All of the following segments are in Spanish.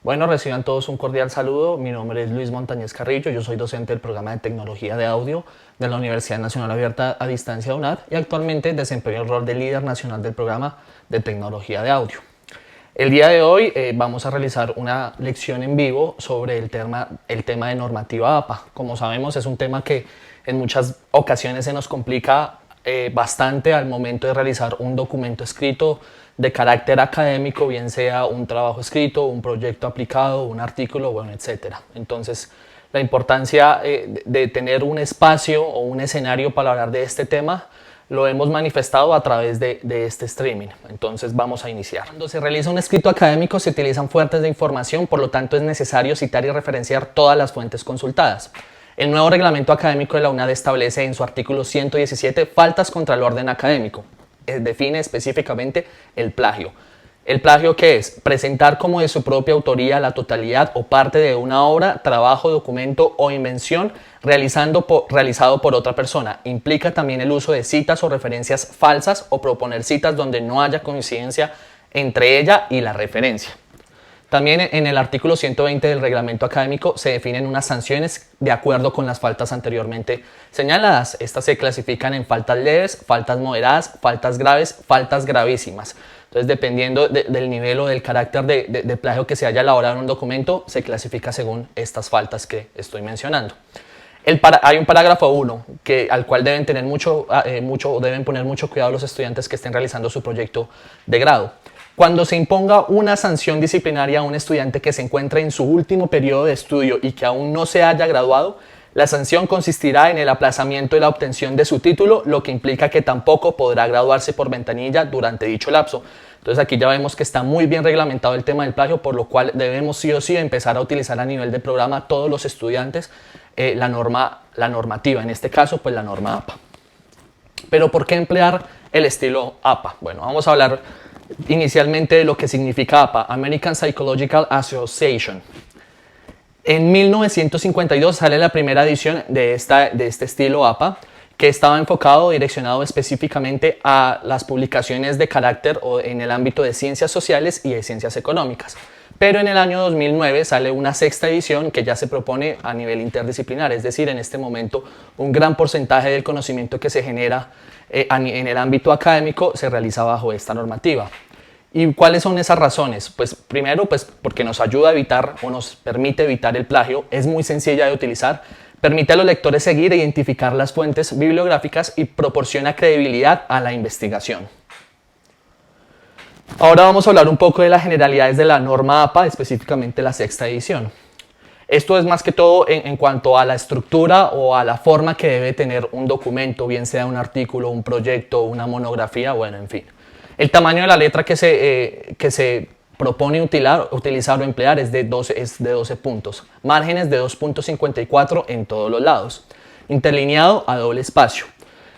Bueno, reciban todos un cordial saludo. Mi nombre es Luis Montañez Carrillo, yo soy docente del programa de Tecnología de Audio de la Universidad Nacional Abierta a Distancia UNAD y actualmente desempeño el rol de líder nacional del programa de Tecnología de Audio. El día de hoy vamos a realizar una lección en vivo sobre el tema de normativa APA. Como sabemos, es un tema que en muchas ocasiones se nos complica bastante al momento de realizar un documento escrito de carácter académico, bien sea un trabajo escrito, un proyecto aplicado, un artículo, bueno, etc. Entonces, la importancia de tener un espacio o un escenario para hablar de este tema lo hemos manifestado a través de este streaming. Entonces vamos a iniciar. Cuando se realiza un escrito académico se utilizan fuentes de información, por lo tanto es necesario citar y referenciar todas las fuentes consultadas. El nuevo reglamento académico de la UNAD establece en su artículo 117 faltas contra el orden académico. Define específicamente el plagio. ¿El plagio qué es? Presentar como de su propia autoría la totalidad o parte de una obra, trabajo, documento o invención realizado por otra persona. Implica también el uso de citas o referencias falsas o proponer citas donde no haya coincidencia entre ella y la referencia. También en el artículo 120 del reglamento académico se definen unas sanciones de acuerdo con las faltas anteriormente señaladas. Estas se clasifican en faltas leves, faltas moderadas, faltas graves, faltas gravísimas. Entonces, dependiendo del nivel o del carácter de plagio que se haya elaborado en un documento, se clasifica según estas faltas que estoy mencionando. Hay un parágrafo 1 al cual deben poner mucho cuidado los estudiantes que estén realizando su proyecto de grado. Cuando se imponga una sanción disciplinaria a un estudiante que se encuentre en su último periodo de estudio y que aún no se haya graduado, la sanción consistirá en el aplazamiento de la obtención de su título, lo que implica que tampoco podrá graduarse por ventanilla durante dicho lapso. Entonces aquí ya vemos que está muy bien reglamentado el tema del plagio, por lo cual debemos sí o sí empezar a utilizar a nivel de programa todos los estudiantes la normativa, en este caso pues la norma APA. Pero ¿por qué emplear el estilo APA? Bueno, vamos a hablar inicialmente de lo que significa APA, American Psychological Association. En 1952 sale la primera edición de este estilo APA, que estaba enfocado, direccionado específicamente a las publicaciones de carácter o en el ámbito de ciencias sociales y de ciencias económicas. Pero en el año 2009 sale una sexta edición que ya se propone a nivel interdisciplinar, es decir, en este momento un gran porcentaje del conocimiento que se genera en el ámbito académico se realiza bajo esta normativa. ¿Y cuáles son esas razones? Pues primero, pues porque nos ayuda a evitar o nos permite evitar el plagio, es muy sencilla de utilizar, permite a los lectores seguir e identificar las fuentes bibliográficas y proporciona credibilidad a la investigación. Ahora vamos a hablar un poco de las generalidades de la norma APA, específicamente la sexta edición. Esto es más que todo en cuanto a la estructura o a la forma que debe tener un documento, bien sea un artículo, un proyecto, una monografía, bueno, en fin. El tamaño de la letra que se propone utilizar o emplear es de 12 puntos. Márgenes de 2.54 en todos los lados. Interlineado a doble espacio.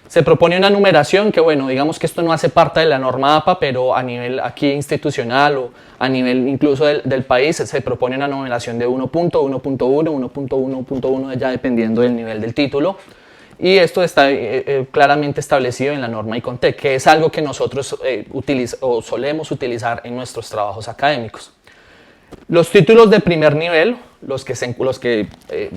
Se propone una numeración que, bueno, digamos que esto no hace parte de la norma APA, pero a nivel aquí institucional o a nivel incluso del país se propone una numeración de 1.1.1, 1.1.1, ya dependiendo del nivel del título. Y esto está claramente establecido en la norma ICONTEC, que es algo que nosotros solemos utilizar en nuestros trabajos académicos. Los títulos de primer nivel, los que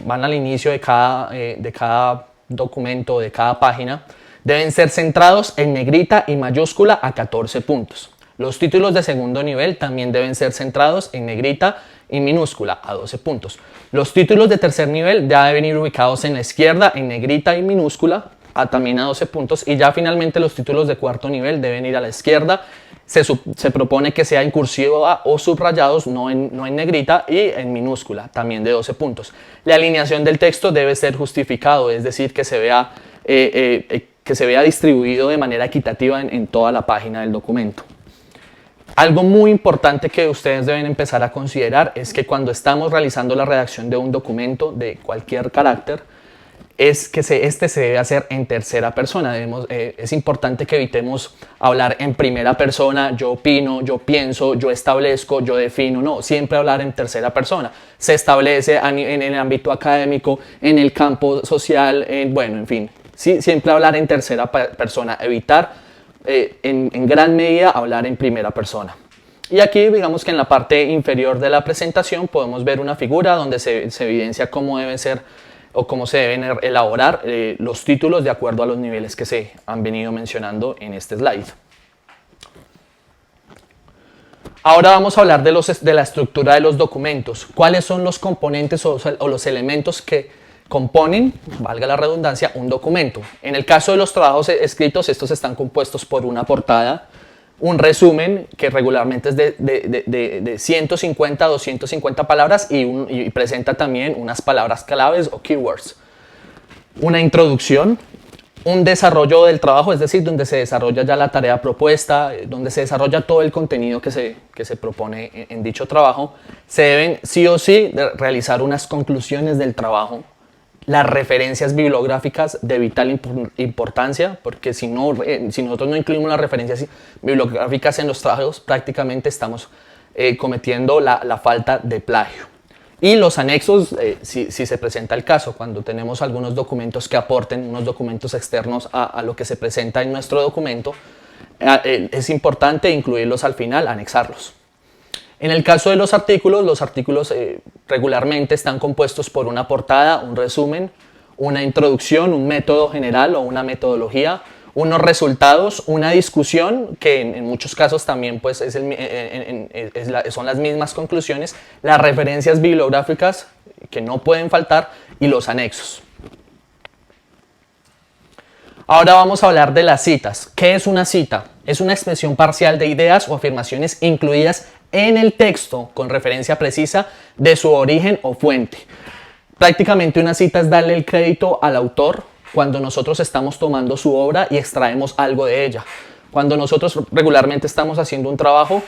van al inicio de cada documento, de cada página, deben ser centrados en negrita y mayúscula a 14 puntos. Los títulos de segundo nivel también deben ser centrados en negrita y minúscula a 12 puntos. Los títulos de tercer nivel ya deben ir ubicados en la izquierda en negrita y minúscula también a 12 puntos, y ya finalmente los títulos de cuarto nivel deben ir a la izquierda. Se propone que sea en cursiva o subrayados, no en negrita, y en minúscula, también de 12 puntos. La alineación del texto debe ser justificado, es decir, que se vea distribuido de manera equitativa en toda la página del documento. Algo muy importante que ustedes deben empezar a considerar es que cuando estamos realizando la redacción de un documento de cualquier carácter, es que este se debe hacer en tercera persona. Es importante que evitemos hablar en primera persona, yo opino, yo pienso, yo establezco, yo defino. No, siempre hablar en tercera persona. Se establece en el ámbito académico, en el campo social, bueno, en fin. Sí, siempre hablar en tercera persona, evitar en gran medida hablar en primera persona. Y aquí digamos que en la parte inferior de la presentación podemos ver una figura donde se evidencia cómo deben ser o cómo se deben elaborar los títulos de acuerdo a los niveles que se han venido mencionando en este slide. Ahora vamos a hablar de la estructura de los documentos. ¿Cuáles son los componentes o los elementos que componen, valga la redundancia, un documento? En el caso de los trabajos escritos, estos están compuestos por una portada, un resumen que regularmente es de 150 a 250 palabras y presenta también unas palabras claves o keywords. Una introducción, un desarrollo del trabajo, es decir, donde se desarrolla ya la tarea propuesta, donde se desarrolla todo el contenido que se propone en dicho trabajo. Se deben sí o sí realizar unas conclusiones del trabajo, las referencias bibliográficas de vital importancia, porque si nosotros no incluimos las referencias bibliográficas en los trabajos, prácticamente estamos cometiendo la falta de plagio. Y los anexos, si se presenta el caso, cuando tenemos algunos documentos que aporten, unos documentos externos a lo que se presenta en nuestro documento, es importante incluirlos al final, anexarlos. En el caso de los artículos regularmente están compuestos por una portada, un resumen, una introducción, un método general o una metodología, unos resultados, una discusión, que en muchos casos también pues, son las mismas conclusiones, las referencias bibliográficas que no pueden faltar y los anexos. Ahora vamos a hablar de las citas. ¿Qué es una cita? Es una expresión parcial de ideas o afirmaciones incluidas en el texto con referencia precisa de su origen o fuente. Prácticamente una cita es darle el crédito al autor cuando nosotros estamos tomando su obra y extraemos algo de ella. Cuando nosotros regularmente estamos haciendo un trabajo,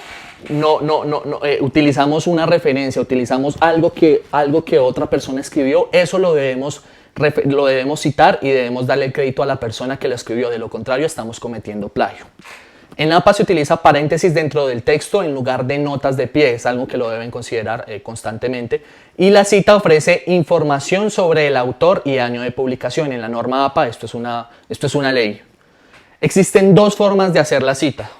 utilizamos una referencia, utilizamos algo que otra persona escribió, eso lo debemos citar y debemos darle el crédito a la persona que lo escribió, de lo contrario estamos cometiendo plagio. En APA se utiliza paréntesis dentro del texto en lugar de notas de pie, es algo que lo deben considerar constantemente. Y la cita ofrece información sobre el autor y año de publicación. En la norma APA esto es una ley. Existen dos formas de hacer la cita.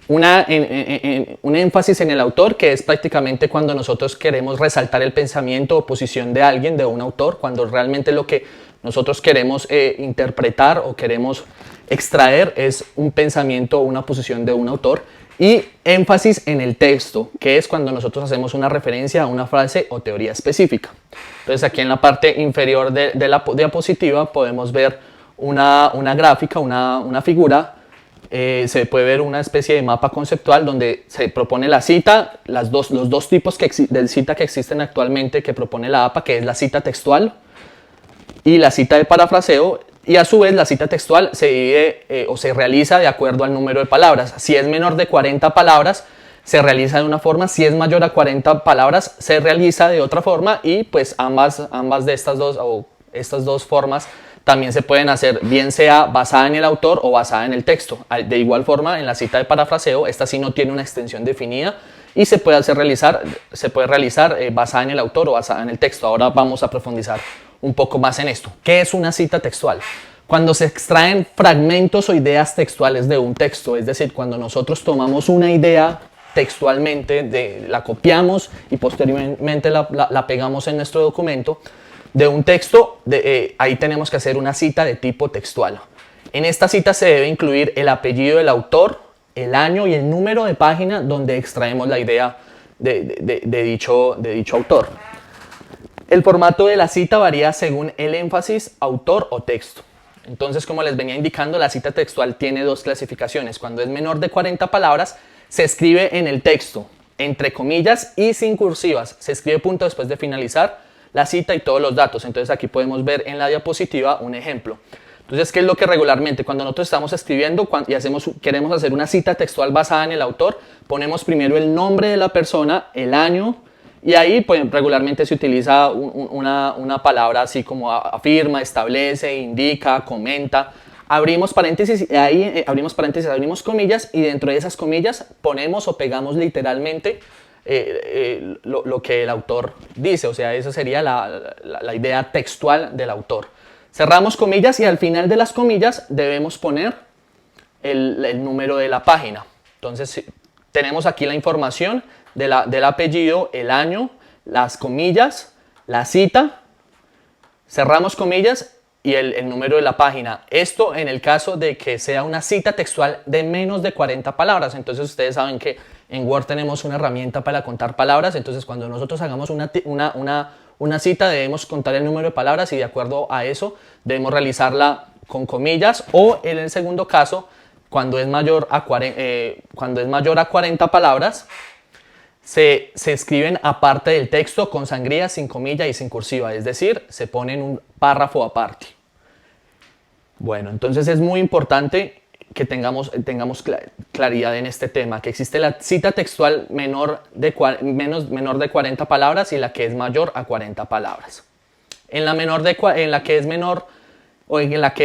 Un énfasis en el autor, que es prácticamente cuando nosotros queremos resaltar el pensamiento o posición de alguien, de un autor, cuando realmente lo que nosotros queremos interpretar o queremos extraer es un pensamiento o una posición de un autor. Y énfasis en el texto, que es cuando nosotros hacemos una referencia a una frase o teoría específica. Entonces aquí en la parte inferior de la diapositiva podemos ver una gráfica, una figura. Se puede ver una especie de mapa conceptual donde se propone la cita, los dos tipos de cita que existen actualmente que propone la APA, que es la cita textual y la cita de parafraseo. Y a su vez la cita textual se divide o se realiza de acuerdo al número de palabras. Si es menor de 40 palabras, se realiza de una forma. Si es mayor a 40 palabras, se realiza de otra forma. Y pues ambas de estas dos formas también se pueden hacer, bien sea basada en el autor o basada en el texto. De igual forma, en la cita de parafraseo, esta sí no tiene una extensión definida y se puede realizar basada en el autor o basada en el texto. Ahora vamos a profundizar un poco más en esto. ¿Qué es una cita textual? Cuando se extraen fragmentos o ideas textuales de un texto, es decir, cuando nosotros tomamos una idea textualmente, la copiamos y posteriormente la pegamos en nuestro documento, de un texto, ahí tenemos que hacer una cita de tipo textual. En esta cita se debe incluir el apellido del autor, el año y el número de página donde extraemos la idea de dicho autor. El formato de la cita varía según el énfasis, autor o texto. Entonces, como les venía indicando, la cita textual tiene dos clasificaciones. Cuando es menor de 40 palabras, se escribe en el texto, entre comillas y sin cursivas. Se escribe punto después de finalizar la cita y todos los datos. Entonces, aquí podemos ver en la diapositiva un ejemplo. Entonces, ¿qué es lo que regularmente cuando nosotros estamos escribiendo y queremos hacer una cita textual basada en el autor? Ponemos primero el nombre de la persona, el año, y ahí pues, regularmente se utiliza una palabra así como afirma, establece, indica, comenta. Abrimos paréntesis, abrimos comillas y dentro de esas comillas ponemos o pegamos literalmente lo que el autor dice. O sea, esa sería la idea textual del autor. Cerramos comillas y al final de las comillas debemos poner el número de la página. Entonces tenemos aquí la información del apellido, el año, las comillas, la cita, cerramos comillas y el número de la página. Esto en el caso de que sea una cita textual de menos de 40 palabras. Entonces ustedes saben que en Word tenemos una herramienta para contar palabras. Entonces cuando nosotros hagamos una cita debemos contar el número de palabras y de acuerdo a eso debemos realizarla con comillas, o en el segundo caso, cuando es mayor a 40 palabras, se escriben aparte del texto con sangría, sin comilla y sin cursiva, es decir, se pone en un párrafo aparte. Bueno, entonces es muy importante que tengamos claridad en este tema, que existe la cita textual menor de 40 palabras y la que es mayor a 40 palabras. En la que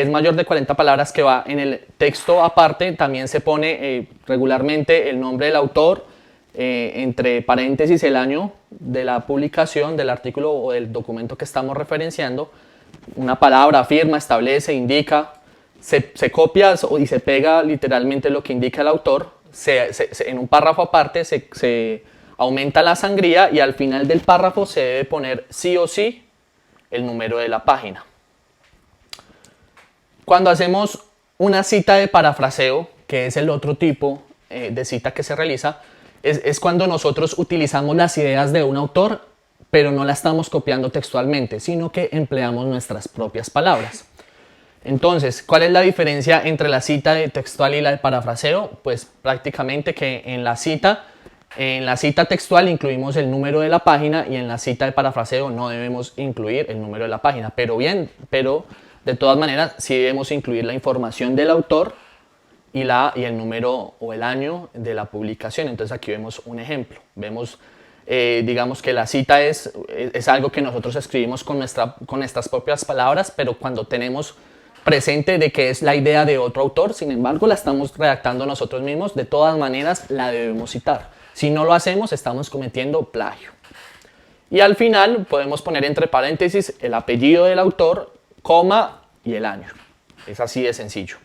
es mayor de 40 palabras, que va en el texto aparte, también se pone regularmente el nombre del autor, entre paréntesis el año de la publicación del artículo o del documento que estamos referenciando. Una palabra afirma, establece, indica, se copia y se pega literalmente lo que indica el autor. En un párrafo aparte se aumenta la sangría y al final del párrafo se debe poner sí o sí el número de la página. Cuando hacemos una cita de parafraseo, que es el otro tipo de cita que se realiza, es cuando nosotros utilizamos las ideas de un autor, pero no la estamos copiando textualmente, sino que empleamos nuestras propias palabras. Entonces, ¿cuál es la diferencia entre la cita de textual y la de parafraseo? Pues prácticamente que en la cita textual incluimos el número de la página y en la cita de parafraseo no debemos incluir el número de la página, pero de todas maneras sí debemos incluir la información del autor y el número o el año de la publicación. Entonces aquí vemos un ejemplo. Vemos, digamos que la cita es algo que nosotros escribimos con nuestras propias palabras, pero cuando tenemos presente de que es la idea de otro autor, sin embargo la estamos redactando nosotros mismos, de todas maneras la debemos citar. Si no lo hacemos, estamos cometiendo plagio. Y al final podemos poner entre paréntesis el apellido del autor, coma y el año. Es así de sencillo.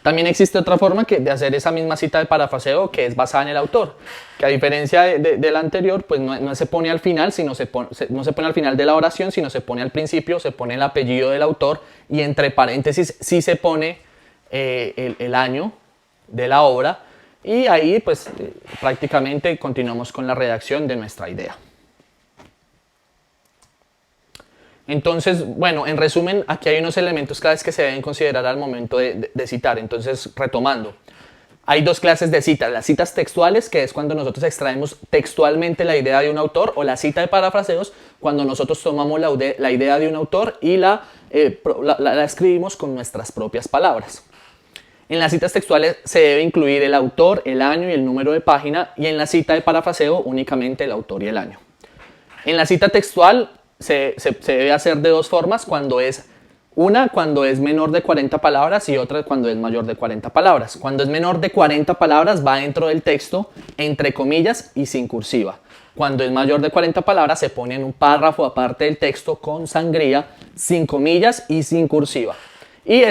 También existe otra forma de hacer esa misma cita de parafraseo, que es basada en el autor, que a diferencia de la anterior, pues no se pone al final, no se pone al final de la oración, sino se pone al principio, se pone el apellido del autor y entre paréntesis sí se pone el año de la obra, y ahí pues prácticamente continuamos con la redacción de nuestra idea. Entonces, bueno, en resumen, aquí hay unos elementos claves que se deben considerar al momento de citar. Entonces, retomando, hay dos clases de citas: las citas textuales, que es cuando nosotros extraemos textualmente la idea de un autor, o la cita de parafraseos, cuando nosotros tomamos la idea de un autor y la escribimos con nuestras propias palabras. En las citas textuales se debe incluir el autor, el año y el número de página, y en la cita de parafraseo únicamente el autor y el año. En la cita textual se debe hacer de dos formas: cuando es menor de 40 palabras y otra cuando es mayor de 40 palabras. Cuando es menor de 40 palabras va dentro del texto, entre comillas y sin cursiva. Cuando es mayor de 40 palabras se pone en un párrafo aparte del texto con sangría, sin comillas y sin cursiva. Y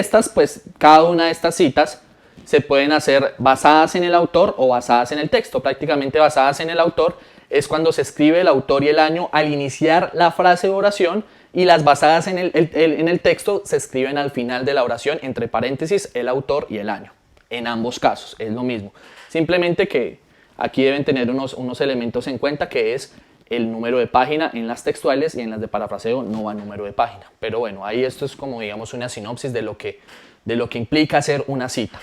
cada una de estas citas se pueden hacer basadas en el autor o basadas en el texto. Prácticamente basadas en el autor es cuando se escribe el autor y el año al iniciar la frase de oración, y las basadas en el texto se escriben al final de la oración, entre paréntesis el autor y el año. En ambos casos es lo mismo. Simplemente que aquí deben tener unos elementos en cuenta, que es el número de página en las textuales, y en las de parafraseo no va número de página. Pero bueno, ahí esto es como digamos una sinopsis de lo que implica hacer una cita.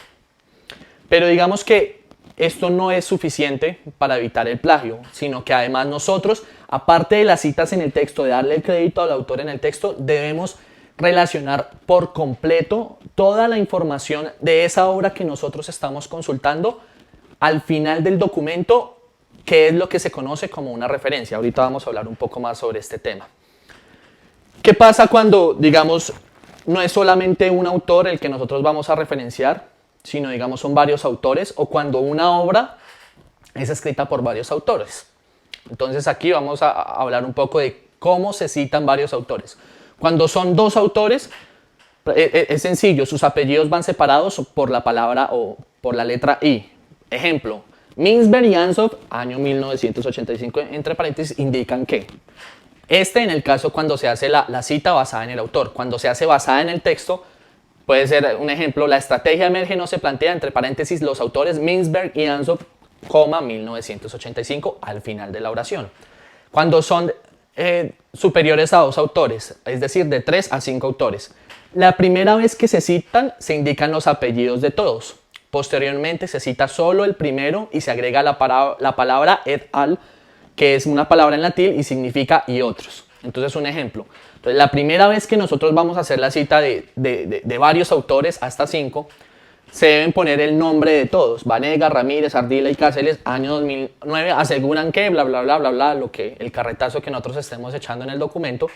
Pero digamos que esto no es suficiente para evitar el plagio, sino que además nosotros, aparte de las citas en el texto, de darle el crédito al autor en el texto, debemos relacionar por completo toda la información de esa obra que nosotros estamos consultando al final del documento, que es lo que se conoce como una referencia. Ahorita vamos a hablar un poco más sobre este tema. ¿Qué pasa cuando, digamos, no es solamente un autor el que nosotros vamos a referenciar, sino digamos son varios autores, o cuando una obra es escrita por varios autores? Entonces aquí vamos a hablar un poco de cómo se citan varios autores. Cuando son dos autores, es sencillo, sus apellidos van separados por la palabra o por la letra I. Ejemplo, Mintzberg y Ansoff, año 1985, entre paréntesis, indican que en el caso cuando se hace la cita basada en el autor, cuando se hace basada en el texto, puede ser un ejemplo, la estrategia emerge no se plantea, entre paréntesis, los autores Mintzberg y Ansoff, 1985, al final de la oración. Cuando son superiores a 2 autores, es decir, de 3 a 5 autores. La primera vez que se citan, se indican los apellidos de todos. Posteriormente se cita solo el primero y se agrega la palabra et al, que es una palabra en latín y significa y otros. Entonces, un ejemplo. Entonces, la primera vez que nosotros vamos a hacer la cita de varios autores, hasta 5, se deben poner el nombre de todos. Vanegas, Ramírez, Ardila y Cáceres, año 2009, aseguran que bla, bla, bla, bla, bla, el carretazo que nosotros estemos echando en el documento.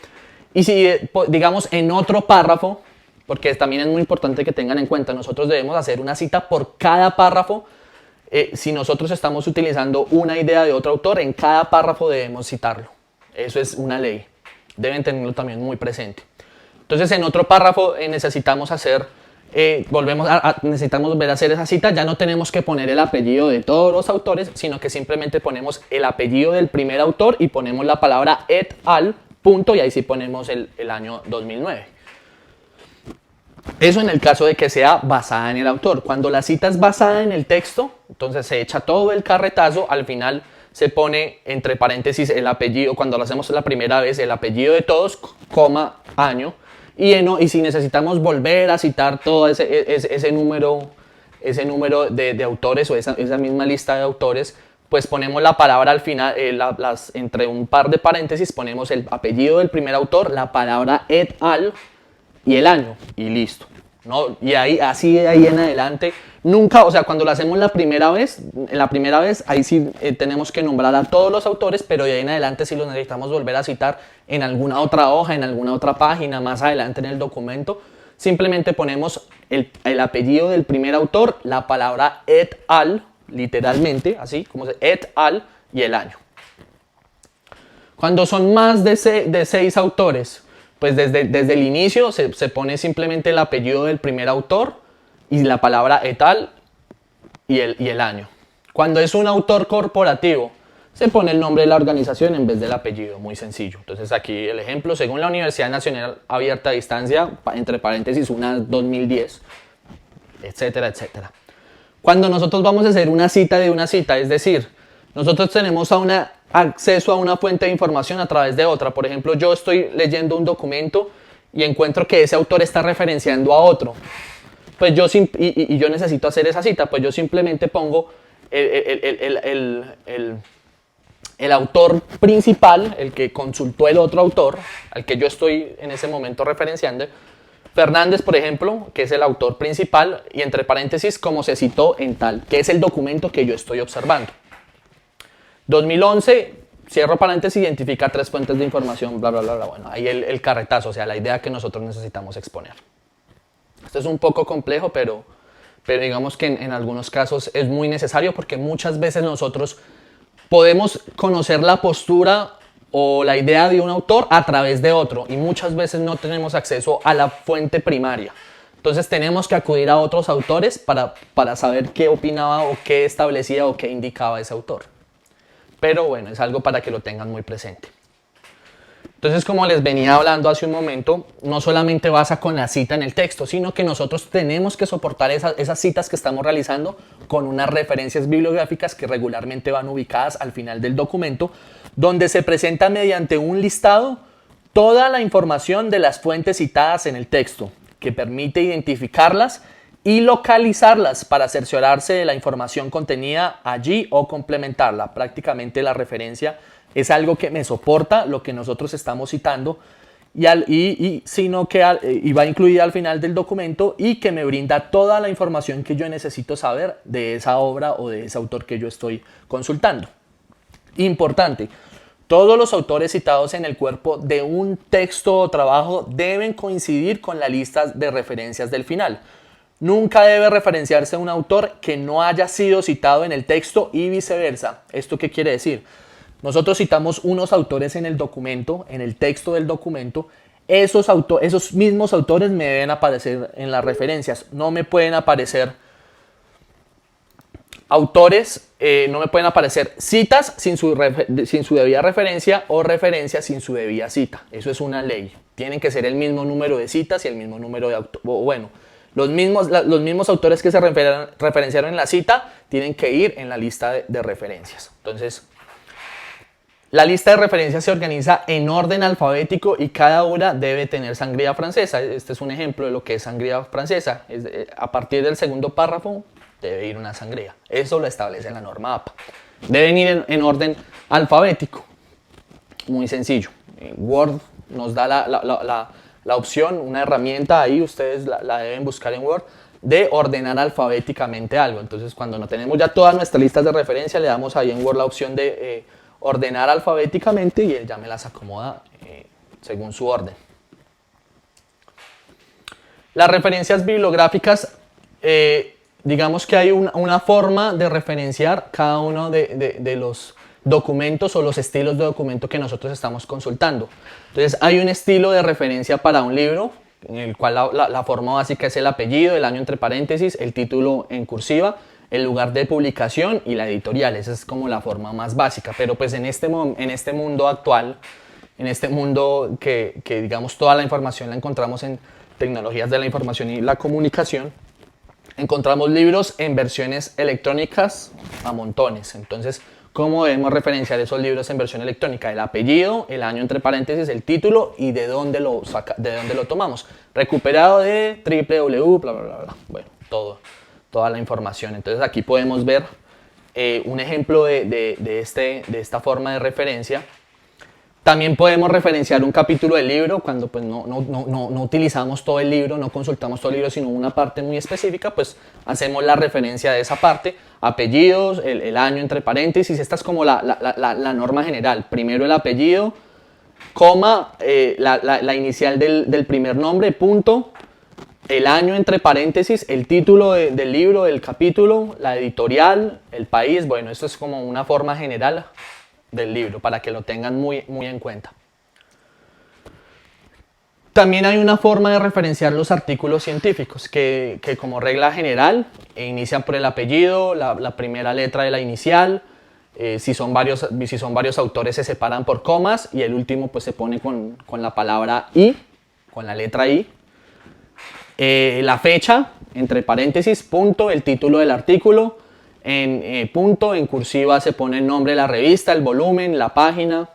Y si, digamos, en otro párrafo, porque también es muy importante que tengan en cuenta, nosotros debemos hacer una cita por cada párrafo. Si nosotros estamos utilizando una idea de otro autor, en cada párrafo debemos citarlo. Eso es una ley. Deben tenerlo también muy presente. Entonces, en otro párrafo necesitamos hacer... necesitamos volver a hacer esa cita, ya no tenemos que poner el apellido de todos los autores, sino que simplemente ponemos el apellido del primer autor y ponemos la palabra et al, punto, y ahí sí ponemos el año 2009. Eso en el caso de que sea basada en el autor. Cuando la cita es basada en el texto, entonces se echa todo el carretazo, al final se pone entre paréntesis el apellido, cuando lo hacemos la primera vez, el apellido de todos, coma, año. Y si necesitamos volver a citar todo ese número de autores o esa misma lista de autores, pues ponemos la palabra al final, entre un par de paréntesis ponemos el apellido del primer autor, la palabra et al y el año, y listo, ¿no? Y así de ahí en adelante, nunca, o sea, cuando lo hacemos la primera vez, ahí sí tenemos que nombrar a todos los autores, pero de ahí en adelante si los necesitamos volver a citar en alguna otra hoja, en alguna otra página, más adelante en el documento, simplemente ponemos el apellido del primer autor, la palabra et al, literalmente, así como et al y el año. Cuando son más de 6 autores, pues desde el inicio se pone simplemente el apellido del primer autor y la palabra et al y el año. Cuando es un autor corporativo, se pone el nombre de la organización en vez del apellido, muy sencillo. Entonces aquí el ejemplo, según la Universidad Nacional Abierta a Distancia, entre paréntesis, una 2010, etcétera, etcétera. Cuando nosotros vamos a hacer una cita de una cita, es decir, nosotros tenemos acceso a una fuente de información a través de otra. Por ejemplo, yo estoy leyendo un documento y encuentro que ese autor está referenciando a otro. Pues yo necesito hacer esa cita, pues yo simplemente pongo el autor principal, el que consultó el otro autor, al que yo estoy en ese momento referenciando, Fernández, por ejemplo, que es el autor principal, y entre paréntesis, como se citó en tal, que es el documento que yo estoy observando. 2011, cierro paréntesis, identifica 3 fuentes de información, bla, bla, bla, bla. Bueno, ahí el carretazo, o sea, la idea que nosotros necesitamos exponer. Esto es un poco complejo, pero digamos que en algunos casos es muy necesario porque muchas veces nosotros podemos conocer la postura o la idea de un autor a través de otro y muchas veces no tenemos acceso a la fuente primaria. Entonces tenemos que acudir a otros autores para saber qué opinaba o qué establecía o qué indicaba ese autor. Pero bueno, es algo para que lo tengan muy presente. Entonces, como les venía hablando hace un momento, no solamente basta con la cita en el texto, sino que nosotros tenemos que soportar esas citas que estamos realizando con unas referencias bibliográficas que regularmente van ubicadas al final del documento, donde se presenta mediante un listado toda la información de las fuentes citadas en el texto, que permite identificarlas y localizarlas para cerciorarse de la información contenida allí o complementarla. Prácticamente la referencia es algo que me soporta lo que nosotros estamos citando y va incluida al final del documento y que me brinda toda la información que yo necesito saber de esa obra o de ese autor que yo estoy consultando. Importante, todos los autores citados en el cuerpo de un texto o trabajo deben coincidir con la lista de referencias del final. Nunca debe referenciarse a un autor que no haya sido citado en el texto y viceversa. ¿Esto qué quiere decir? Nosotros citamos unos autores en el documento, en el texto del documento. Esos mismos autores me deben aparecer en las referencias. No me pueden aparecer autores, no me pueden aparecer citas sin su debida referencia o referencias sin su debida cita. Eso es una ley. Tienen que ser el mismo número de citas y el mismo número de autores. Bueno, los mismos autores que se referenciaron en la cita tienen que ir en la lista de referencias. Entonces, la lista de referencias se organiza en orden alfabético y cada una debe tener sangría francesa. Este es un ejemplo de lo que es sangría francesa. A partir del segundo párrafo debe ir una sangría. Eso lo establece la norma APA. Deben ir en orden alfabético. Muy sencillo. Word nos da la opción, una herramienta ahí, ustedes la deben buscar en Word, de ordenar alfabéticamente algo. Entonces, cuando no tenemos ya todas nuestras listas de referencia, le damos ahí en Word la opción de ordenar alfabéticamente y él ya me las acomoda según su orden. Las referencias bibliográficas, digamos que hay una forma de referenciar cada uno de los documentos o los estilos de documento que nosotros estamos consultando. Entonces hay un estilo de referencia para un libro, en el cual la forma básica es el apellido, el año entre paréntesis, el título en cursiva, el lugar de publicación y la editorial. Esa es como la forma más básica, pero pues en este mundo actual, en este mundo que digamos toda la información la encontramos en tecnologías de la información y la comunicación, encontramos libros en versiones electrónicas a montones. Entonces, ¿cómo debemos referenciar esos libros en versión electrónica? El apellido, el año entre paréntesis, el título y de dónde lo tomamos. Recuperado de www, bla, bla, bla, bla. Bueno, toda la información. Entonces aquí podemos ver un ejemplo de esta forma de referencia. También podemos referenciar un capítulo del libro cuando pues, no utilizamos todo el libro, no consultamos todo el libro, sino una parte muy específica, pues hacemos la referencia de esa parte, apellidos, el año entre paréntesis. Esta es como la norma general. Primero el apellido, coma, la inicial del primer nombre, punto, el año entre paréntesis, el título del libro, del capítulo, la editorial, el país. Bueno, esto es como una forma general del libro para que lo tengan muy en cuenta. También hay una forma de referenciar los artículos científicos que como regla general inician por el apellido, la primera letra de la inicial. Si son varios autores se separan por comas y el último pues se pone con la palabra I, con la letra I. La fecha, entre paréntesis, punto, el título del artículo. En punto, en cursiva se pone el nombre de la revista, el volumen, la página.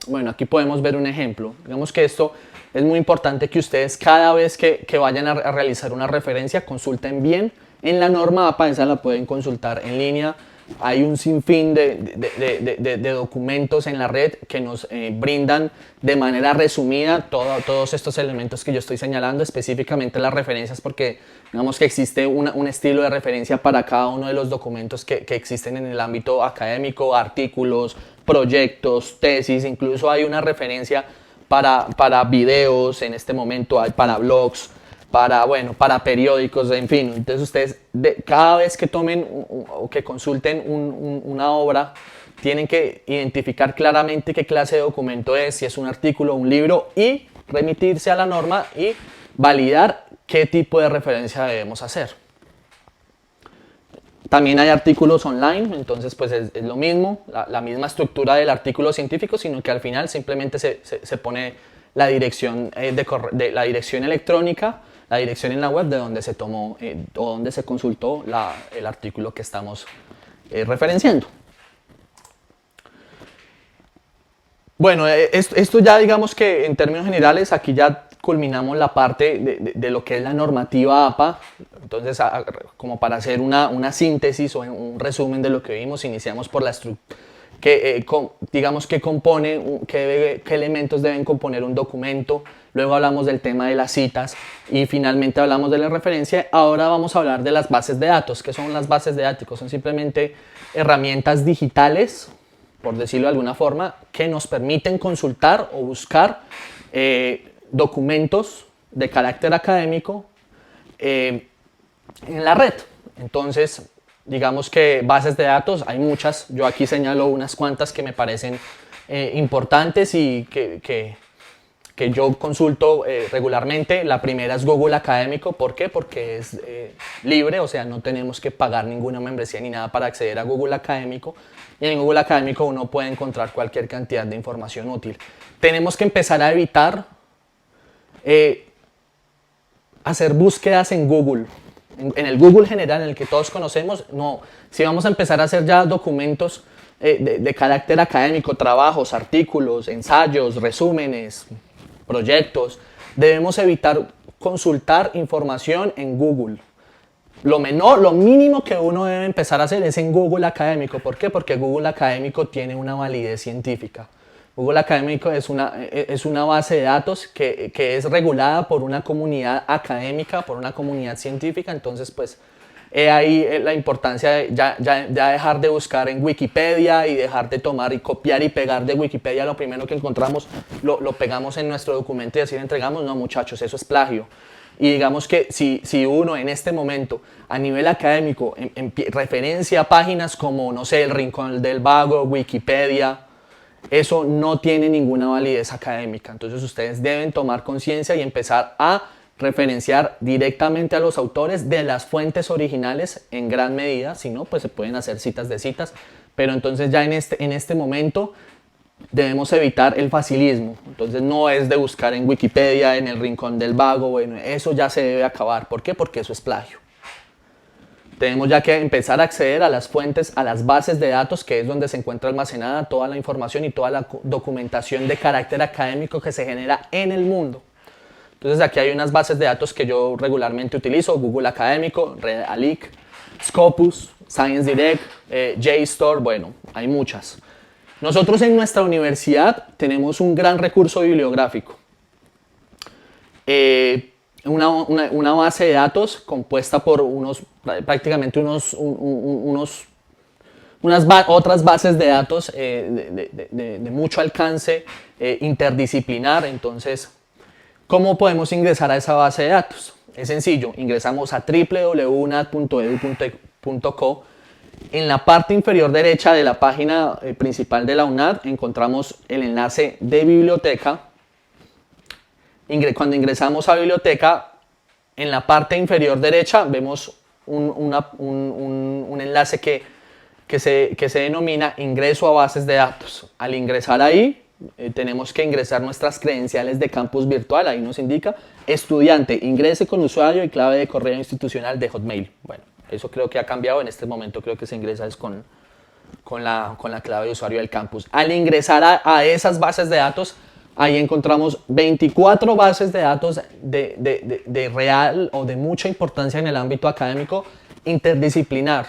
Bueno, aquí podemos ver un ejemplo. Digamos que esto es muy importante que ustedes cada vez que vayan a realizar una referencia consulten bien en la norma APA. Esa la pueden consultar en línea. Hay un sinfín de documentos en la red que nos brindan de manera resumida todos estos elementos que yo estoy señalando, específicamente las referencias, porque digamos que existe un estilo de referencia para cada uno de los documentos que existen en el ámbito académico, artículos, proyectos, tesis. Incluso hay una referencia para videos en este momento, hay para blogs, para periódicos, en fin. Entonces ustedes cada vez que tomen o que consulten una obra, tienen que identificar claramente qué clase de documento es, si es un artículo, un libro, y remitirse a la norma y validar qué tipo de referencia debemos hacer. También hay artículos online, entonces pues es lo mismo, la misma estructura del artículo científico, sino que al final simplemente se pone la dirección, la dirección electrónica, la dirección en la web de donde se tomó o donde se consultó el artículo que estamos referenciando. Bueno, esto ya digamos que en términos generales aquí ya culminamos la parte de lo que es la normativa APA. Entonces, como para hacer una síntesis o un resumen de lo que vimos, iniciamos por la estructura. Digamos qué elementos deben componer un documento, luego hablamos del tema de las citas y finalmente hablamos de la referencia. Ahora vamos a hablar de las bases de datos. ¿Qué son las bases de datos? Son simplemente herramientas digitales, por decirlo de alguna forma, que nos permiten consultar o buscar documentos de carácter académico en la red. Entonces, digamos que bases de datos hay muchas, yo aquí señalo unas cuantas que me parecen importantes y que que yo consulto regularmente. La primera es Google Académico. ¿Por qué? Porque es libre, o sea, no tenemos que pagar ninguna membresía ni nada para acceder a Google Académico. Y en Google Académico uno puede encontrar cualquier cantidad de información útil. Tenemos que empezar a evitar hacer búsquedas en Google. En el Google general, en el que todos conocemos, no. Si vamos a empezar a hacer ya documentos de carácter académico, trabajos, artículos, ensayos, resúmenes, proyectos, debemos evitar consultar información en Google. Lo mínimo que uno debe empezar a hacer es en Google Académico. ¿Por qué? Porque Google Académico tiene una validez científica. Google Académico es una base de datos que es regulada por una comunidad académica, por una comunidad científica. Entonces, pues, ahí la importancia de ya dejar de buscar en Wikipedia y dejar de tomar y copiar y pegar de Wikipedia lo primero que encontramos, lo pegamos en nuestro documento y así lo entregamos. No, muchachos, eso es plagio. Y digamos que si uno en este momento a nivel académico referencia páginas como, no sé, El Rincón del Vago, Wikipedia, eso no tiene ninguna validez académica. Entonces ustedes deben tomar conciencia y empezar a referenciar directamente a los autores de las fuentes originales en gran medida. Si no, pues se pueden hacer citas de citas, pero entonces ya en este momento debemos evitar el facilismo. Entonces no es de buscar en Wikipedia, en El Rincón del Vago, bueno, eso ya se debe acabar. ¿Por qué? Porque eso es plagio. Tenemos ya que empezar a acceder a las fuentes, a las bases de datos, que es donde se encuentra almacenada toda la información y toda la documentación de carácter académico que se genera en el mundo. Entonces aquí hay unas bases de datos que yo regularmente utilizo: Google Académico, Redalytics, Scopus, ScienceDirect, JSTOR, bueno, hay muchas. Nosotros en nuestra universidad tenemos un gran recurso bibliográfico. Una base de datos compuesta por prácticamente otras bases de datos de mucho alcance interdisciplinar. Entonces, ¿cómo podemos ingresar a esa base de datos? Es sencillo, ingresamos a www.unad.edu.co. En la parte inferior derecha de la página principal de la UNAD encontramos el enlace de biblioteca. Cuando ingresamos a biblioteca, en la parte inferior derecha vemos un enlace que se denomina ingreso a bases de datos. Al ingresar ahí, tenemos que ingresar nuestras credenciales de campus virtual. Ahí nos indica: estudiante, ingrese con usuario y clave de correo institucional de Hotmail. Bueno, eso creo que ha cambiado. En este momento creo que se ingresa es con la clave de usuario del campus. Al ingresar a esas bases de datos, ahí encontramos 24 bases de datos de real o de mucha importancia en el ámbito académico interdisciplinar.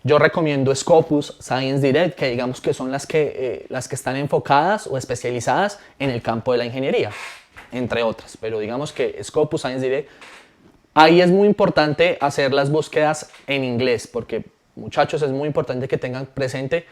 Yo recomiendo Scopus, ScienceDirect, que digamos que son las que están enfocadas o especializadas en el campo de la ingeniería, entre otras. Pero digamos que Scopus, ScienceDirect, ahí es muy importante hacer las búsquedas en inglés, porque, muchachos, es muy importante que tengan presente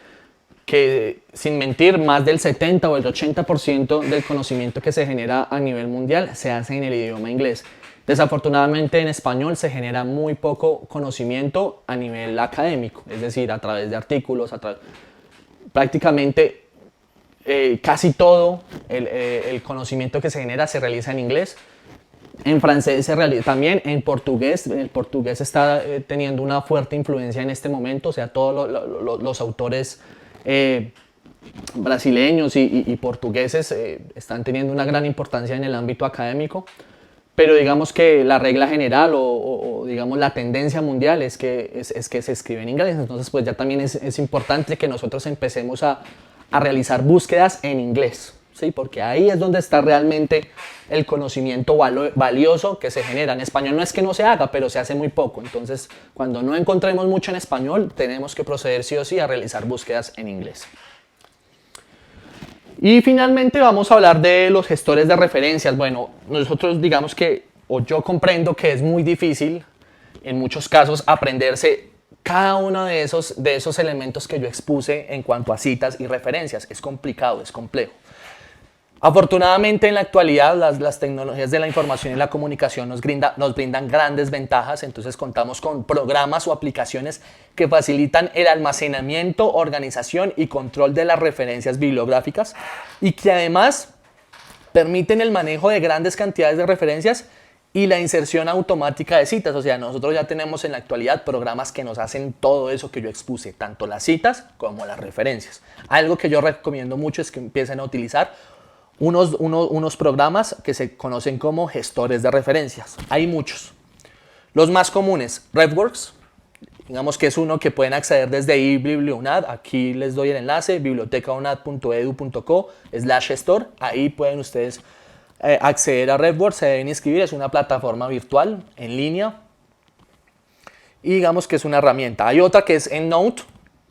que, sin mentir, más del 70 o el 80% del conocimiento que se genera a nivel mundial se hace en el idioma inglés. Desafortunadamente en español se genera muy poco conocimiento a nivel académico, es decir, a través de artículos, prácticamente casi todo el conocimiento que se genera se realiza en inglés. En francés se realiza también, en portugués. El portugués está teniendo una fuerte influencia en este momento, o sea, todos los autores brasileños y portugueses están teniendo una gran importancia en el ámbito académico. Pero digamos que la regla general o digamos la tendencia mundial es que se escribe en inglés. Entonces pues ya también es importante que nosotros empecemos a realizar búsquedas en inglés, ¿sí? Porque ahí es donde está realmente el conocimiento valioso que se genera. En español no es que no se haga, pero se hace muy poco. Entonces cuando no encontremos mucho en español, tenemos que proceder sí o sí a realizar búsquedas en inglés. Y finalmente vamos a hablar de los gestores de referencias. Bueno, nosotros digamos que, o yo comprendo que es muy difícil en muchos casos aprenderse cada uno de esos elementos que yo expuse en cuanto a citas y referencias. Es complicado, es complejo. Afortunadamente en la actualidad las tecnologías de la información y la comunicación nos brindan grandes ventajas. Entonces contamos con programas o aplicaciones que facilitan el almacenamiento, organización y control de las referencias bibliográficas y que además permiten el manejo de grandes cantidades de referencias y la inserción automática de citas. O sea, nosotros ya tenemos en la actualidad programas que nos hacen todo eso que yo expuse, tanto las citas como las referencias. Algo que yo recomiendo mucho es que empiecen a utilizar unos programas que se conocen como gestores de referencias. Hay muchos. Los más comunes, RefWorks, digamos que es uno que pueden acceder desde eBiblioUNAD. Aquí les doy el enlace, bibliotecaunad.edu.co/gestor. Ahí pueden ustedes acceder a RefWorks, se deben inscribir, es una plataforma virtual en línea y digamos que es una herramienta. Hay otra que es EndNote,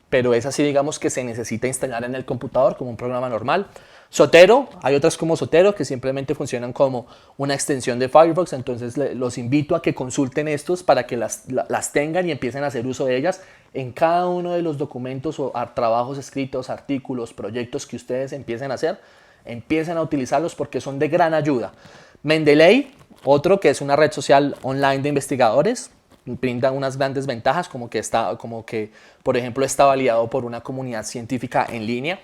pero esa sí digamos que se necesita instalar en el computador como un programa normal. Zotero, hay otras como Zotero que simplemente funcionan como una extensión de Firefox, entonces los invito a que consulten estos para que las tengan y empiecen a hacer uso de ellas en cada uno de los documentos o trabajos escritos, artículos, proyectos que ustedes empiecen a hacer. Empiecen a utilizarlos porque son de gran ayuda. Mendeley, otro que es una red social online de investigadores, brinda unas grandes ventajas como que por ejemplo, está validado por una comunidad científica en línea.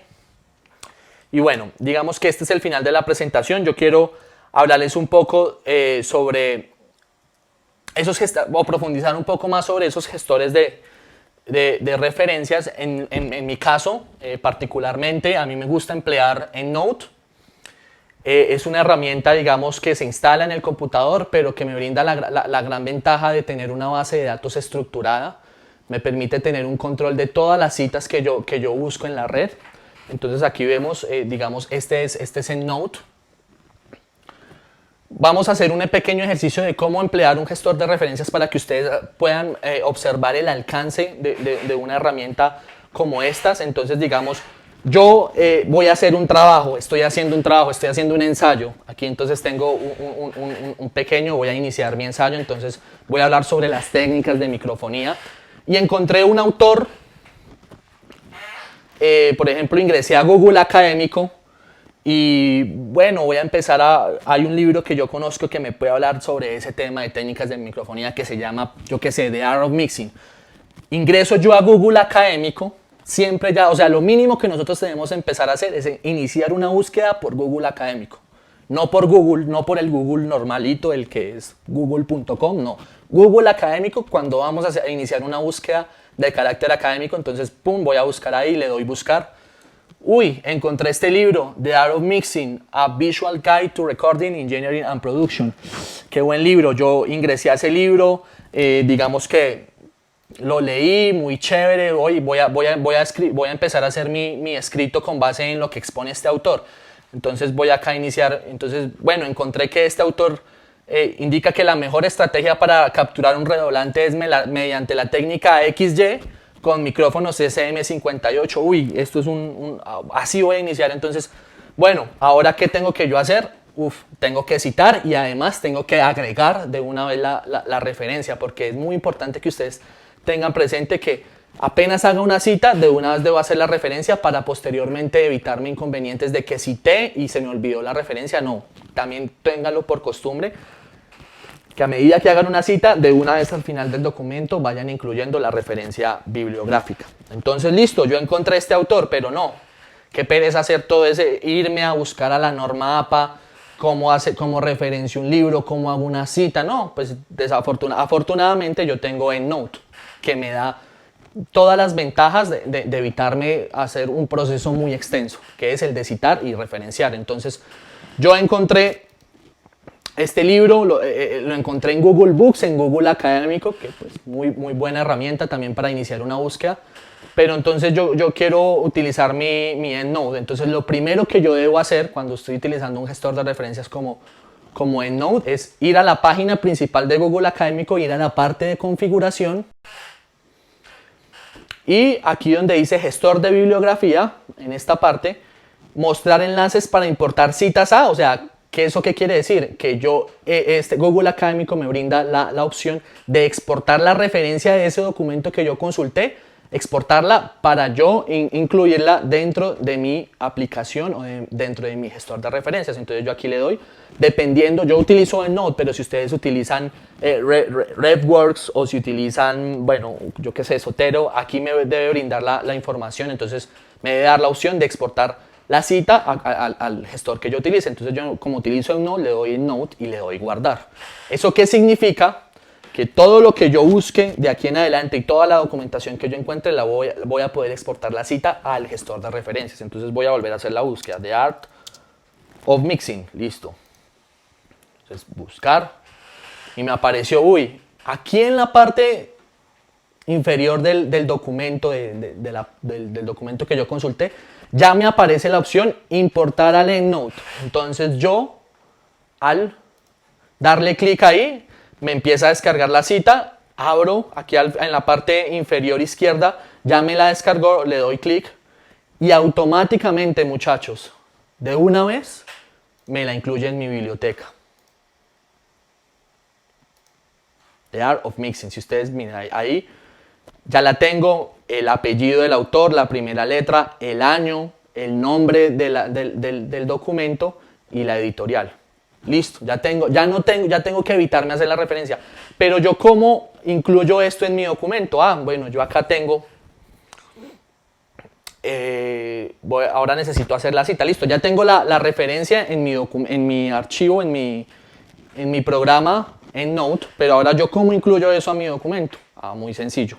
Y bueno, digamos que este es el final de la presentación. Yo quiero hablarles un poco sobre o profundizar un poco más sobre esos gestores de referencias. En mi caso, particularmente, a mí me gusta emplear EndNote. Es una herramienta, digamos, que se instala en el computador, pero que me brinda la gran ventaja de tener una base de datos estructurada. Me permite tener un control de todas las citas que yo busco en la red. Entonces aquí vemos, digamos, este es EndNote. Vamos a hacer un pequeño ejercicio de cómo emplear un gestor de referencias para que ustedes puedan observar el alcance de una herramienta como estas. Entonces, digamos, yo voy a hacer un trabajo, estoy haciendo un ensayo. Aquí entonces tengo un pequeño, voy a iniciar mi ensayo, entonces voy a hablar sobre las técnicas de microfonía. Y encontré un autor, por ejemplo, ingresé a Google Académico. Y bueno, voy a empezar hay un libro que yo conozco que me puede hablar sobre ese tema de técnicas de microfonía que se llama, yo qué sé, The Art of Mixing. Ingreso yo a Google Académico, siempre ya, o sea, lo mínimo que nosotros debemos empezar a hacer es iniciar una búsqueda por Google Académico. No por Google, no por el Google normalito, el que es google.com, no. Google Académico, cuando vamos a iniciar una búsqueda de carácter académico, entonces, pum, voy a buscar ahí, le doy buscar. Uy, encontré este libro, The Art of Mixing, A Visual Guide to Recording, Engineering and Production. Qué buen libro, yo ingresé a ese libro, digamos que lo leí, muy chévere. Hoy voy a empezar a hacer mi escrito con base en lo que expone este autor. Entonces voy acá a iniciar, entonces bueno, encontré que este autor indica que la mejor estrategia para capturar un redoblante es mediante la técnica XY, con micrófonos SM58. Uy, esto es así voy a iniciar. Entonces, bueno, ahora ¿qué tengo que yo hacer? Tengo que citar y además tengo que agregar de una vez la referencia, porque es muy importante que ustedes tengan presente que apenas haga una cita, de una vez debo hacer la referencia para posteriormente evitarme inconvenientes de que cité y se me olvidó la referencia. No, también ténganlo por costumbre, que a medida que hagan una cita, de una vez al final del documento vayan incluyendo la referencia bibliográfica. Entonces, listo, yo encontré este autor, pero no, qué pereza hacer todo ese, irme a buscar a la norma APA, cómo referencio un libro, cómo hago una cita. No, pues afortunadamente yo tengo EndNote, que me da todas las ventajas de evitarme hacer un proceso muy extenso, que es el de citar y referenciar. Entonces, yo encontré este libro, lo encontré en Google Books, en Google Académico, que pues muy buena herramienta también para iniciar una búsqueda. Pero entonces yo quiero utilizar mi EndNote. Entonces lo primero que yo debo hacer cuando estoy utilizando un gestor de referencias como EndNote es ir a la página principal de Google Académico, ir a la parte de configuración. Y aquí donde dice gestor de bibliografía, en esta parte, mostrar enlaces para importar citas a, o sea, ¿eso qué quiere decir? Que Google Académico me brinda la opción de exportar la referencia de ese documento que yo consulté, exportarla para yo incluirla dentro de mi aplicación o dentro de mi gestor de referencias. Entonces yo aquí le doy, dependiendo, yo utilizo EndNote, pero si ustedes utilizan RefWorks o si utilizan, bueno, yo qué sé, Zotero, aquí me debe brindar la información, entonces me debe dar la opción de exportar la cita al gestor que yo utilice. Entonces yo, como utilizo EndNote, le doy EndNote y le doy guardar. ¿Eso qué significa? Que todo lo que yo busque de aquí en adelante y toda la documentación que yo encuentre voy a poder exportar la cita al gestor de referencias. Entonces voy a volver a hacer la búsqueda de Art of Mixing, listo. Entonces buscar y me apareció, aquí en la parte inferior del documento, del documento que yo consulté, ya me aparece la opción importar al EndNote. Entonces yo, al darle clic ahí, me empieza a descargar la cita, abro aquí en la parte inferior izquierda, ya me la descargó, le doy clic y automáticamente, muchachos, de una vez me la incluye en mi biblioteca. The Art of Mixing, si ustedes miran ahí, ya la tengo, el apellido del autor, la primera letra, el año, el nombre del documento y la editorial. Listo, ya tengo que evitarme hacer la referencia. Pero yo, ¿cómo incluyo esto en mi documento? Bueno, yo acá tengo, ahora necesito hacer la cita. Listo, ya tengo la referencia en mi archivo, en mi programa EndNote, pero ahora yo, ¿cómo incluyo eso a mi documento? Muy sencillo.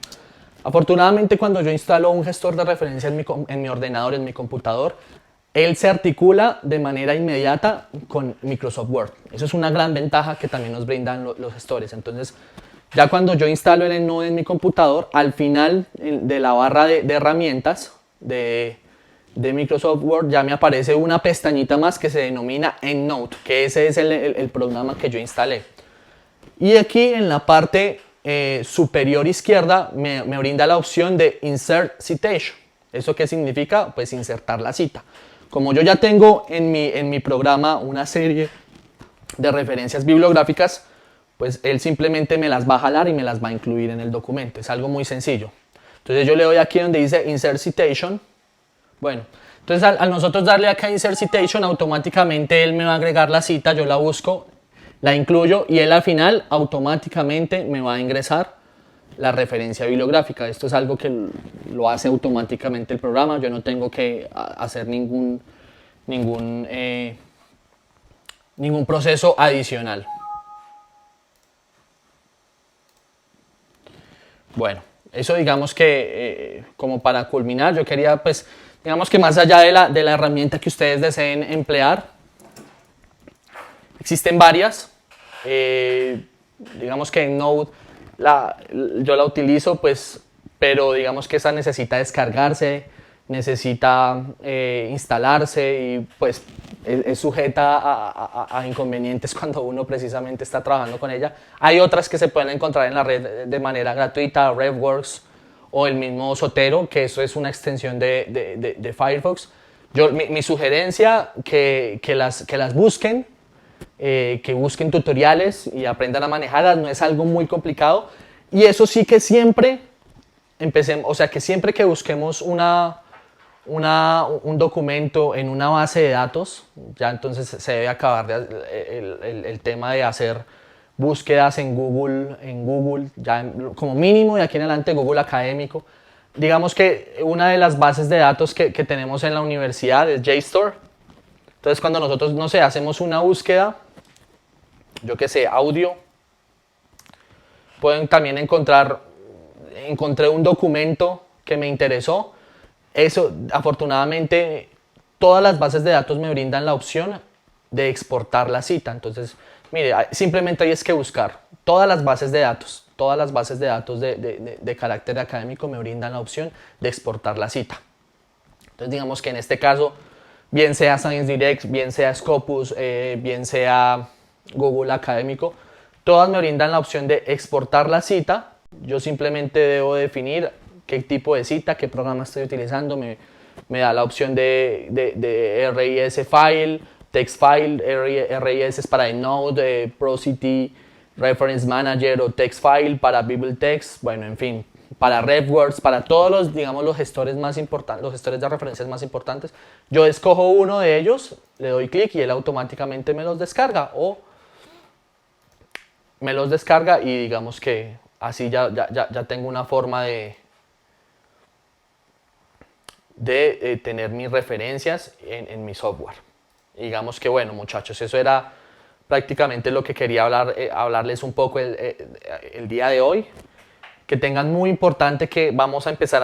Afortunadamente, cuando yo instalo un gestor de referencia en mi ordenador, en mi computador, él se articula de manera inmediata con Microsoft Word. Eso es una gran ventaja que también nos brindan los gestores. Entonces, ya cuando yo instalo el EndNote en mi computador, al final de la barra de herramientas de Microsoft Word ya me aparece una pestañita más que se denomina EndNote, que ese es el programa que yo instalé. Y aquí en la parte superior izquierda me brinda la opción de Insert Citation. ¿Eso qué significa? Pues insertar la cita. Como yo ya tengo en mi programa una serie de referencias bibliográficas, pues él simplemente me las va a jalar y me las va a incluir en el documento. Es algo muy sencillo. Entonces yo le doy aquí donde dice Insert Citation. Bueno, entonces al nosotros darle acá Insert Citation, automáticamente él me va a agregar la cita, yo la busco, la incluyo y él al final automáticamente me va a ingresar la referencia bibliográfica. Esto es algo que lo hace automáticamente el programa. Yo no tengo que hacer ningún proceso adicional. Bueno, eso digamos que como para culminar, yo quería pues, digamos que más allá de la herramienta que ustedes deseen emplear, existen varias. Digamos que en Node yo la utilizo, pues, pero digamos que esa necesita descargarse, necesita instalarse y pues es sujeta a inconvenientes cuando uno precisamente está trabajando con ella. Hay otras que se pueden encontrar en la red de manera gratuita, RevWorks o el mismo Zotero, que eso es una extensión de Firefox. Mi sugerencia, que las busquen, que busquen tutoriales y aprendan a manejarlas, no es algo muy complicado. Y eso sí, que siempre que siempre que busquemos un documento en una base de datos, ya entonces se debe acabar el tema de hacer búsquedas en Google, ya como mínimo de aquí en adelante Google académico. Digamos que una de las bases de datos que tenemos en la universidad es JSTOR. Entonces cuando nosotros, no sé, hacemos una búsqueda, yo que sé, audio, pueden también encontré un documento que me interesó. Eso, afortunadamente, todas las bases de datos me brindan la opción de exportar la cita. Entonces, mire, simplemente hay es que buscar todas las bases de datos de carácter académico me brindan la opción de exportar la cita. Entonces, digamos que en este caso, bien sea ScienceDirect, bien sea Scopus, bien sea Google Académico, todas me brindan la opción de exportar la cita. Yo simplemente debo definir qué tipo de cita, qué programa estoy utilizando. Me da la opción de RIS file, text file. RIS es para EndNote, ProCity, Reference Manager o text file para BibleText. Bueno, en fin, para RevWorks, para todos los, digamos, los gestores más importantes, los gestores de referencias más importantes. Yo escojo uno de ellos, le doy clic y él automáticamente me los descarga y digamos que así ya tengo una forma de de tener mis referencias en mi software. Digamos que bueno, muchachos, eso era prácticamente lo que quería hablarles un poco el día de hoy. Que tengan muy importante que vamos a empezar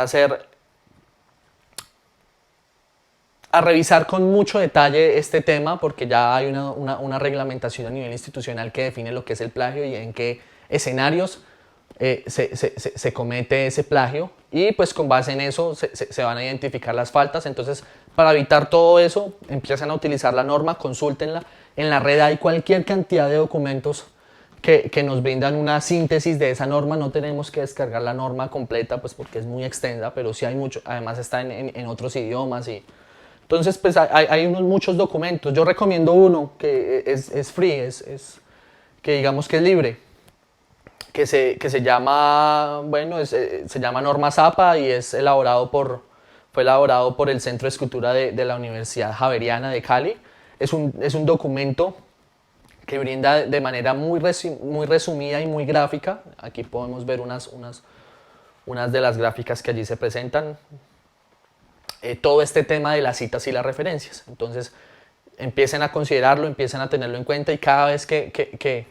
a revisar con mucho detalle este tema, porque ya hay una reglamentación a nivel institucional que define lo que es el plagio y en qué escenarios se comete ese plagio, y pues con base en eso se van a identificar las faltas. Entonces, para evitar todo eso, empiezan a utilizar la norma, consúltenla. En la red hay cualquier cantidad de documentos que nos brindan una síntesis de esa norma. No tenemos que descargar la norma completa, pues porque es muy extensa, pero sí hay mucho, además está en otros idiomas. Y entonces pues hay muchos documentos. Yo recomiendo uno que es free, que digamos que es libre, que se llama, bueno, se llama Norma Zapa, y fue elaborado por el Centro de Escritura de la Universidad Javeriana de Cali. Es un documento que brinda de manera muy resumida y muy gráfica. Aquí podemos ver unas de las gráficas que allí se presentan. Todo este tema de las citas y las referencias. Entonces, empiecen a considerarlo, empiecen a tenerlo en cuenta, y cada vez que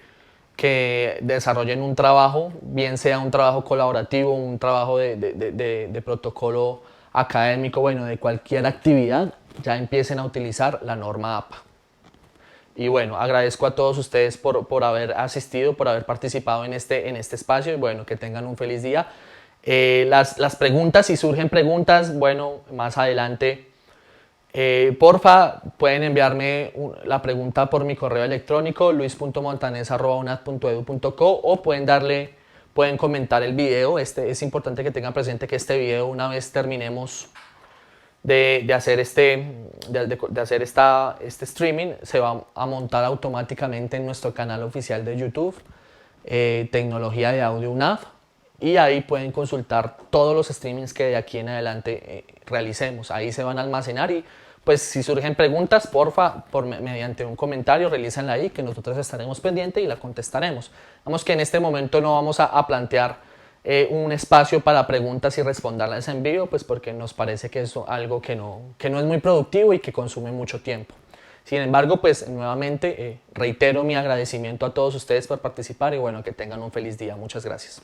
desarrollen un trabajo, bien sea un trabajo colaborativo, un trabajo de protocolo académico, bueno, de cualquier actividad, ya empiecen a utilizar la norma APA. Y bueno, agradezco a todos ustedes por haber asistido, por haber participado en este espacio, y bueno, que tengan un feliz día. Las preguntas, si surgen preguntas, bueno, más adelante, porfa, pueden enviarme la pregunta por mi correo electrónico luis.montanes@unad.edu.co, o pueden comentar el video. Es importante que tengan presente que este video, una vez terminemos de hacer este streaming, se va a montar automáticamente en nuestro canal oficial de YouTube, Tecnología de Audio UNAD, y ahí pueden consultar todos los streamings que de aquí en adelante realicemos. Ahí se van a almacenar, y pues si surgen preguntas, porfa, mediante un comentario, realícenla ahí, que nosotros estaremos pendientes y la contestaremos. Vamos, que en este momento no vamos a plantear un espacio para preguntas y responderlas en vivo, pues porque nos parece que es algo que no es muy productivo y que consume mucho tiempo. Sin embargo, pues nuevamente reitero mi agradecimiento a todos ustedes por participar, y bueno, que tengan un feliz día. Muchas gracias.